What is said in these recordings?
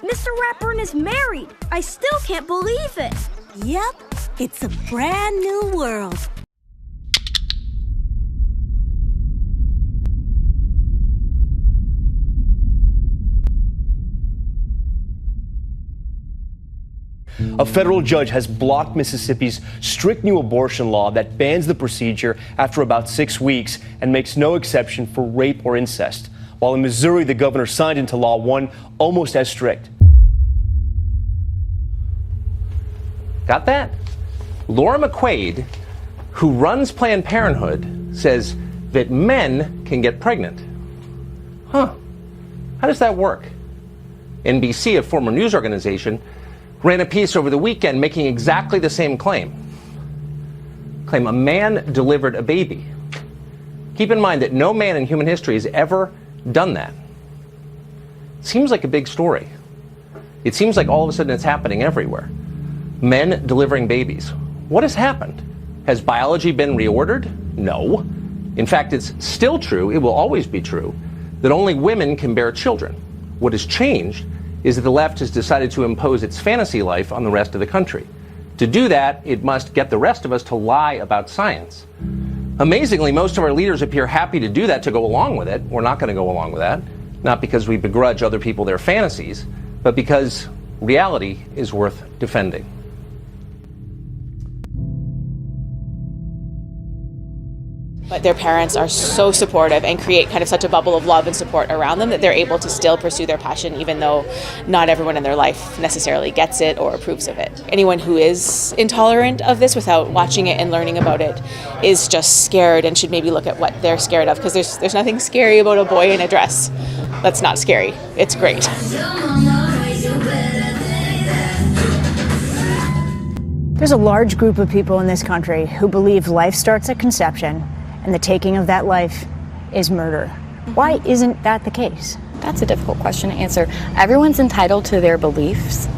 Mr. Ratburn is married. I still can't believe it. Yep, it's a brand new world. A federal judge has blocked Mississippi's strict new abortion law that bans the procedure after about 6 weeks and makes no exception for rape or incest. While in Missouri, the governor signed into law one almost as strict. Got that? Laura McQuaid, who runs Planned Parenthood, says that men can get pregnant. Huh. How does that work? NBC, a former news organization, ran a piece over the weekend making exactly the same claim. Claim a man delivered a baby. Keep in mind that no man in human history has ever done that. Seems like a big story. It seems like all of a sudden it's happening everywhere. Men delivering babies. What has happened? Has biology been reordered? No. In fact, it's still true, it will always be true, that only women can bear children. What has changed is that the left has decided to impose its fantasy life on the rest of the country. To do that, it must get the rest of us to lie about science. Amazingly, most of our leaders appear happy to do that, to go along with it. We're not going to go along with that, not because we begrudge other people their fantasies, but because reality is worth defending. But their parents are so supportive and create kind of such a bubble of love and support around them that they're able to still pursue their passion, even though not everyone in their life necessarily gets it or approves of it. Anyone who is intolerant of this without watching it and learning about it is just scared and should maybe look at what they're scared of, because there's nothing scary about a boy in a dress. That's not scary. It's great. There's a large group of people in this country who believe life starts at conception and the taking of that life is murder. Why isn't that the case? That's a difficult question to answer. Everyone's entitled to their beliefs.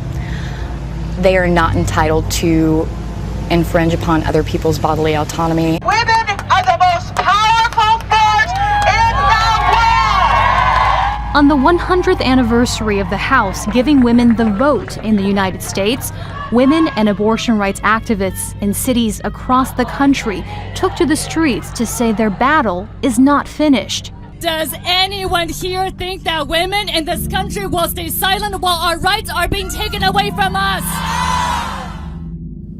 They are not entitled to infringe upon other people's bodily autonomy. Women are the most powerful force in the world! On the 100th anniversary of the House giving women the vote in the United States, women and abortion rights activists in cities across the country took to the streets to say their battle is not finished. Does anyone here think that women in this country will stay silent while our rights are being taken away from us?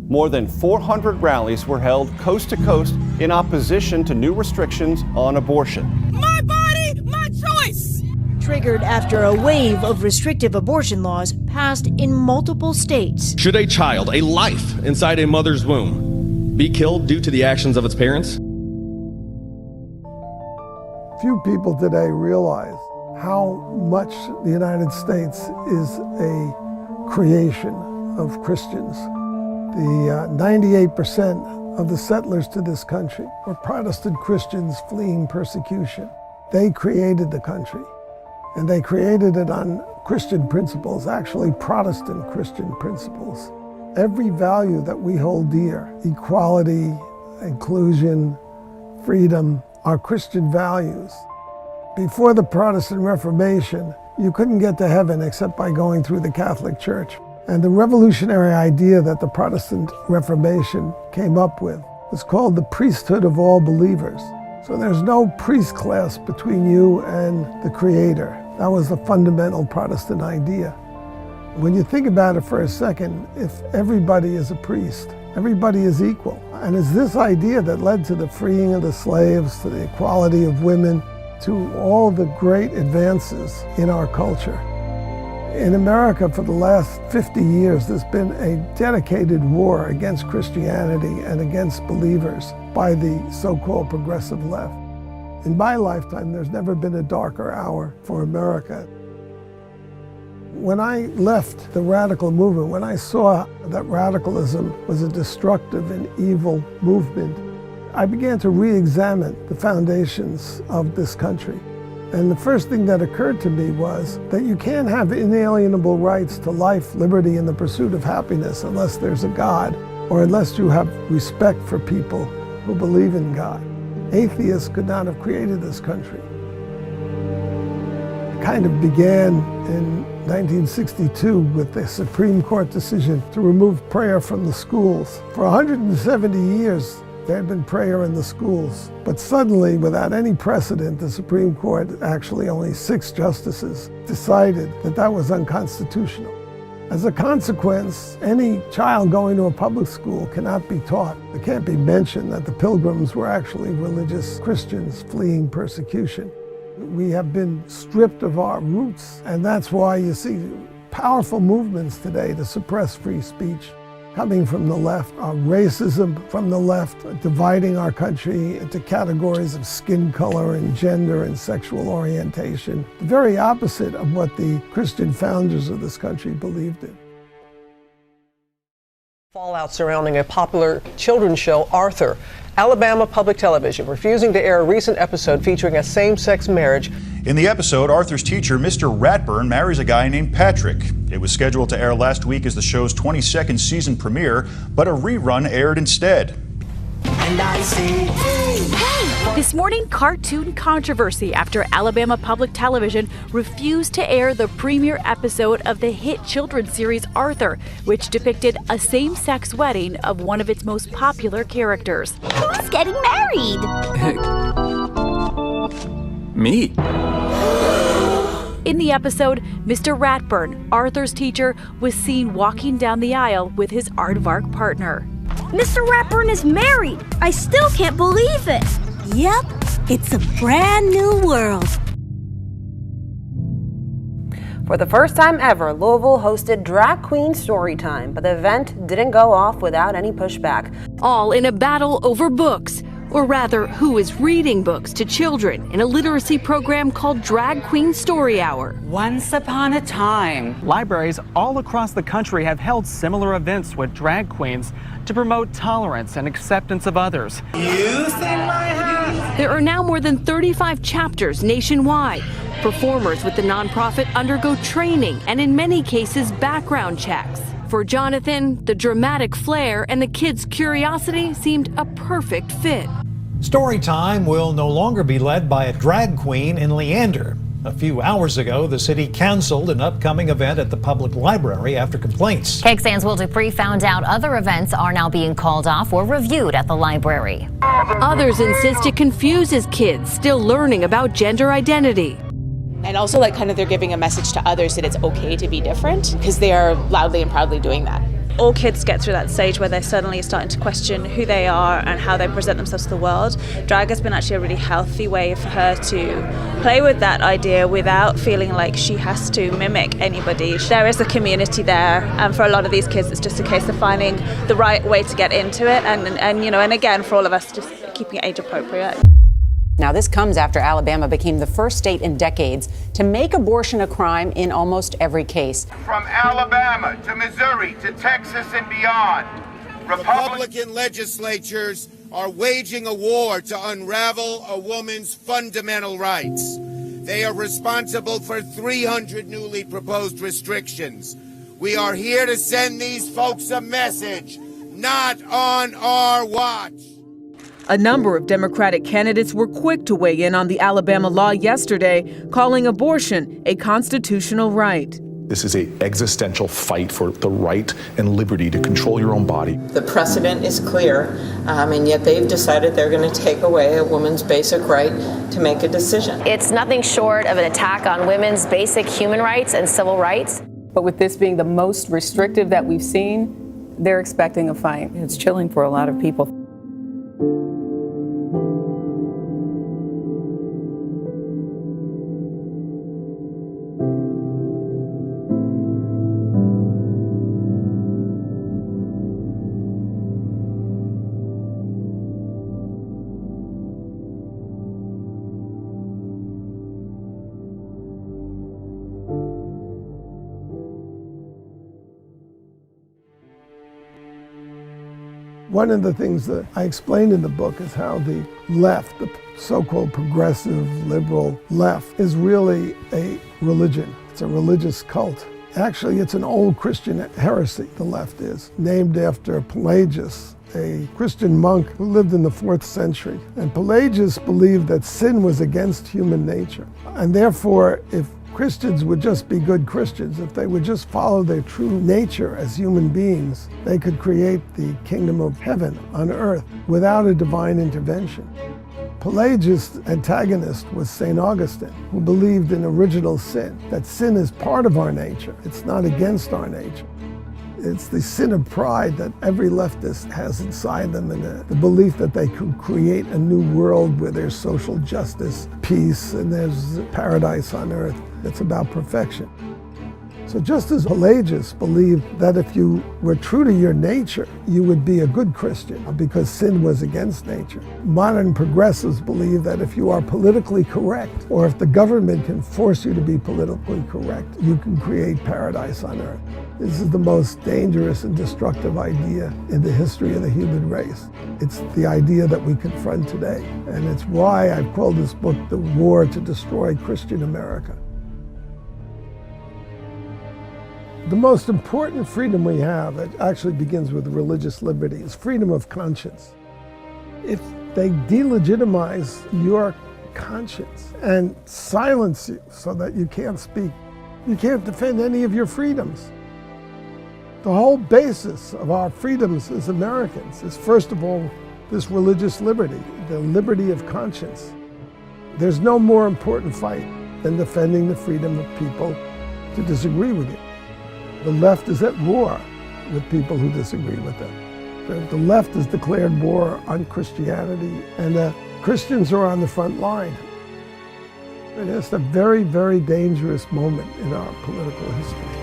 More than 400 rallies were held coast to coast in opposition to new restrictions on abortion. My body, my choice! Triggered after a wave of restrictive abortion laws passed in multiple states. Should a child, a life inside a mother's womb, be killed due to the actions of its parents? Few people today realize how much the United States is a creation of Christians. The 98% of the settlers to this country were Protestant Christians fleeing persecution. They created the country, and they created it on Christian principles, actually Protestant Christian principles. Every value that we hold dear, equality, inclusion, freedom, are Christian values. Before the Protestant Reformation, you couldn't get to heaven except by going through the Catholic Church. And the revolutionary idea that the Protestant Reformation came up with was called the priesthood of all believers. So there's no priest class between you and the Creator. That was the fundamental Protestant idea. When you think about it for a second, if everybody is a priest, everybody is equal. And it's this idea that led to the freeing of the slaves, to the equality of women, to all the great advances in our culture. In America, for the last 50 years, there's been a dedicated war against Christianity and against believers by the so-called progressive left. In my lifetime, there's never been a darker hour for America. When I left the radical movement, when I saw that radicalism was a destructive and evil movement, I began to re-examine the foundations of this country. And the first thing that occurred to me was that you can't have inalienable rights to life, liberty, and the pursuit of happiness unless there's a God, or unless you have respect for people who believe in God. Atheists could not have created this country. It kind of began in 1962 with the Supreme Court decision to remove prayer from the schools. For 170 years, there had been prayer in the schools. But suddenly, without any precedent, the Supreme Court, actually only 6 justices, decided that that was unconstitutional. As a consequence, any child going to a public school cannot be taught. It can't be mentioned that the Pilgrims were actually religious Christians fleeing persecution. We have been stripped of our roots, and that's why you see powerful movements today to suppress free speech coming from the left, racism from the left, dividing our country into categories of skin color and gender and sexual orientation, the very opposite of what the Christian founders of this country believed in. Fallout surrounding a popular children's show, Arthur. Alabama Public Television refusing to air a recent episode featuring a same-sex marriage. In the episode, Arthur's teacher, Mr. Ratburn, marries a guy named Patrick. It was scheduled to air last week as the show's 22nd season premiere, but a rerun aired instead. And I say, hey! This morning, cartoon controversy after Alabama Public Television refused to air the premiere episode of the hit children's series Arthur, which depicted a same-sex wedding of one of its most popular characters. Who's getting married? Me. In the episode, Mr. Ratburn, Arthur's teacher, was seen walking down the aisle with his aardvark partner. Mr. Ratburn is married. I still can't believe it. Yep, it's a brand new world. For the first time ever, Louisville hosted Drag Queen Storytime, but the event didn't go off without any pushback. All in a battle over books, or rather, who is reading books to children in a literacy program called Drag Queen Story Hour. Once upon a time. Libraries all across the country have held similar events with drag queens to promote tolerance and acceptance of others. There are now more than 35 chapters nationwide. Performers with the nonprofit undergo training and in many cases background checks. For Jonathan, the dramatic flair and the kids' curiosity seemed a perfect fit. Storytime will no longer be led by a drag queen in Leander. A few hours ago, the city canceled an upcoming event at the public library after complaints. KXAN's Will Dupree found out other events are now being called off or reviewed at the library. Others insist it confuses kids still learning about gender identity. And also they're giving a message to others that it's okay to be different, because they are loudly and proudly doing that. All kids get through that stage where they're suddenly starting to question who they are and how they present themselves to the world. Drag has been actually a really healthy way for her to play with that idea without feeling like she has to mimic anybody. There is a community there, and for a lot of these kids it's just a case of finding the right way to get into it, and again, for all of us, just keeping it age appropriate. Now, this comes after Alabama became the first state in decades to make abortion a crime in almost every case. From Alabama to Missouri to Texas and beyond, Republican legislatures are waging a war to unravel a woman's fundamental rights. They are responsible for 300 newly proposed restrictions. We are here to send these folks a message, not on our watch. A number of Democratic candidates were quick to weigh in on the Alabama law yesterday, calling abortion a constitutional right. This is an existential fight for the right and liberty to control your own body. The precedent is clear, and yet they've decided they're going to take away a woman's basic right to make a decision. It's nothing short of an attack on women's basic human rights and civil rights. But with this being the most restrictive that we've seen, they're expecting a fight. It's chilling for a lot of people. One of the things that I explained in the book is how the left, the so-called progressive, liberal left, is really a religion. It's a religious cult. Actually, it's an old Christian heresy, the left is, named after Pelagius, a Christian monk who lived in the 4th century. And Pelagius believed that sin was against human nature. And therefore, if Christians would just be good Christians, if they would just follow their true nature as human beings, they could create the kingdom of heaven on earth without a divine intervention. Pelagius' antagonist was St. Augustine, who believed in original sin, that sin is part of our nature. It's not against our nature. It's the sin of pride that every leftist has inside them, and the belief that they could create a new world where there's social justice, peace, and there's paradise on earth. It's about perfection. So just as Pelagius believed that if you were true to your nature, you would be a good Christian because sin was against nature, modern progressives believe that if you are politically correct, or if the government can force you to be politically correct, you can create paradise on earth. This is the most dangerous and destructive idea in the history of the human race. It's the idea that we confront today, and it's why I've called this book The War to Destroy Christian America. The most important freedom we have, that actually begins with religious liberty, is freedom of conscience. If they delegitimize your conscience and silence you so that you can't speak, you can't defend any of your freedoms. The whole basis of our freedoms as Americans is, first of all, this religious liberty, the liberty of conscience. There's no more important fight than defending the freedom of people to disagree with you. The left is at war with people who disagree with them. The left has declared war on Christianity, and the Christians are on the front line. And it's a very, very dangerous moment in our political history.